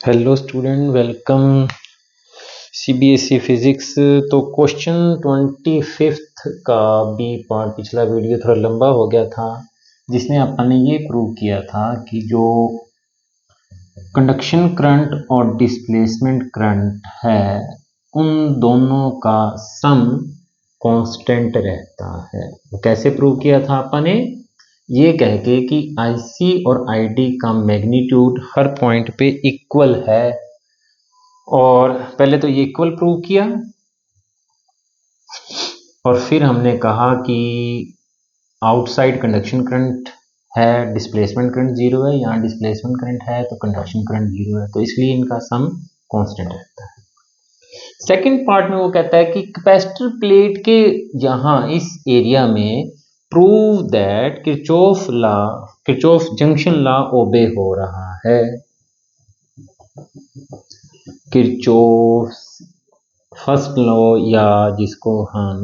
Hello student, welcome CBSE physics. तो question 25 का B part पिछला वीडियो थोड़ा लंबा हो गया था, जिसमें अपन ने ये प्रूव किया था कि जो कंडक्शन करंट और डिस्प्लेसमेंट करंट है उन दोनों का सम कांस्टेंट रहता है। कैसे प्रूव किया था अपन ने? ये कह के कि IC और ID का मैग्नीट्यूड हर पॉइंट पे इक्वल है, और पहले तो ये इक्वल प्रूव किया और फिर हमने कहा कि आउटसाइड कंडक्शन करंट है, डिस्प्लेसमेंट करंट जीरो है, यहाँ डिस्प्लेसमेंट करंट है तो कंडक्शन करंट जीरो है, तो इसलिए इनका सम कांस्टेंट रहता है। सेकंड पार्ट में वो कहता है कि कैपेसिटर प्लेट के यहाँ इस एरिया में prove that Kirchhoff junction law ओबे हो रहा है। किरचॉफ फर्स्ट लॉ या जिसको हम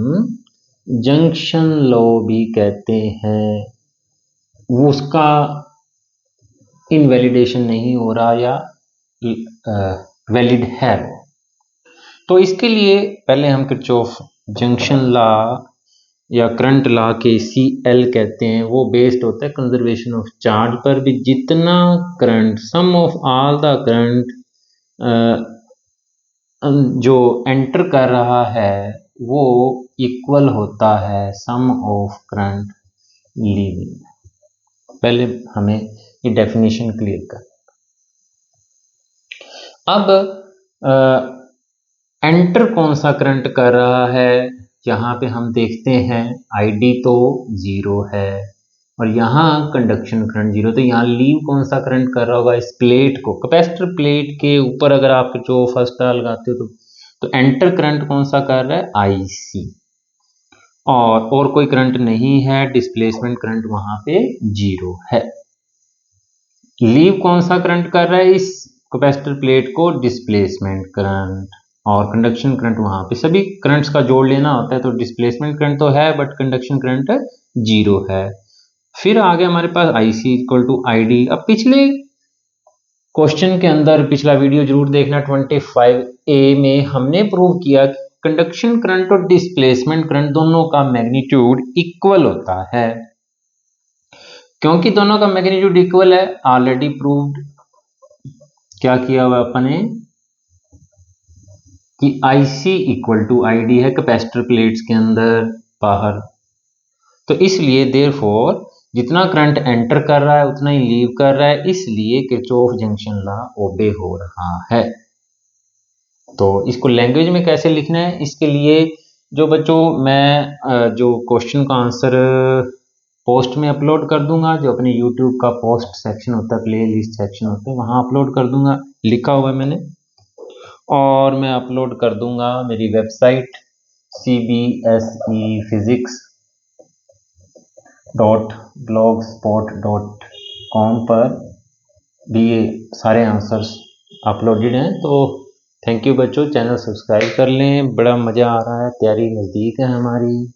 जंक्शन लॉ भी कहते हैं, उसका इनवैलिडेशन नहीं हो रहा या वैलिड है। तो इसके लिए पहले हम किरचॉफ जंक्शन लॉ या करंट लॉ के CL कहते हैं, वो बेस्ड होता है कंजर्वेशन ऑफ चार्ज पर भी। जितना current, sum of all the current जो एंटर कर रहा है वो इक्वल होता है सम ऑफ करंट लीविंग। पहले हमें ये डेफिनेशन क्लियर कर। अब एंटर कौन सा करंट कर रहा है, यहाँ पे हम देखते हैं ID तो जीरो है और यहाँ कंडक्शन करंट जीरो, तो यहाँ लीव कौन सा करंट कर रहा होगा? इस प्लेट को, कैपेसिटर प्लेट के ऊपर अगर आप जो फर्स्ट लॉ लगाते हो तो एंटर करंट कौन सा कर रहा है? IC, और कोई करंट नहीं है, डिस्प्लेसमेंट करंट वहां पे जीरो है। लीव कौन सा करंट कर रहा है इस कैपेसिटर प्लेट को? डिस्प्लेसमेंट करंट, और कंडक्शन करंट वहां पे। सभी करंट्स का जोड़ लेना होता है, तो डिस्प्लेसमेंट करंट तो है बट कंडक्शन करंट जीरो है। फिर आगे हमारे पास IC इक्वल टू ID। अब पिछले क्वेश्चन के अंदर, पिछला वीडियो जरूर देखना, 25A में हमने प्रूव किया कि कंडक्शन करंट और डिस्प्लेसमेंट करंट दोनों का मैग्नीट्यूड इक्वल होता है। क्योंकि दोनों का मैग्नीट्यूड इक्वल है, ऑलरेडी प्रूव्ड क्या किया हुआ अपने कि IC इक्वल टू ID है कैपेसिटर प्लेट्स के अंदर बाहर, तो इसलिए देयरफॉर जितना करंट एंटर कर रहा है उतना ही लीव कर रहा है, इसलिए किरचॉफ जंक्शन लॉ ओबे हो रहा है। तो इसको लैंग्वेज में कैसे लिखना है, इसके लिए जो बच्चों मैं जो क्वेश्चन का आंसर पोस्ट में अपलोड कर दूंगा, जो अपने YouTube का पोस्ट सेक्शन होता है, प्ले लिस्ट सेक्शन होता है, वहां अपलोड कर दूंगा, लिखा हुआ है मैंने। और मैं अपलोड कर दूंगा मेरी वेबसाइट cbse.blogspot.com पर भी ये सारे आंसर्स अपलोडेड हैं। तो थैंक यू बच्चों, चैनल सब्सक्राइब कर लें, बड़ा मज़ा आ रहा है, तैयारी नज़दीक है हमारी।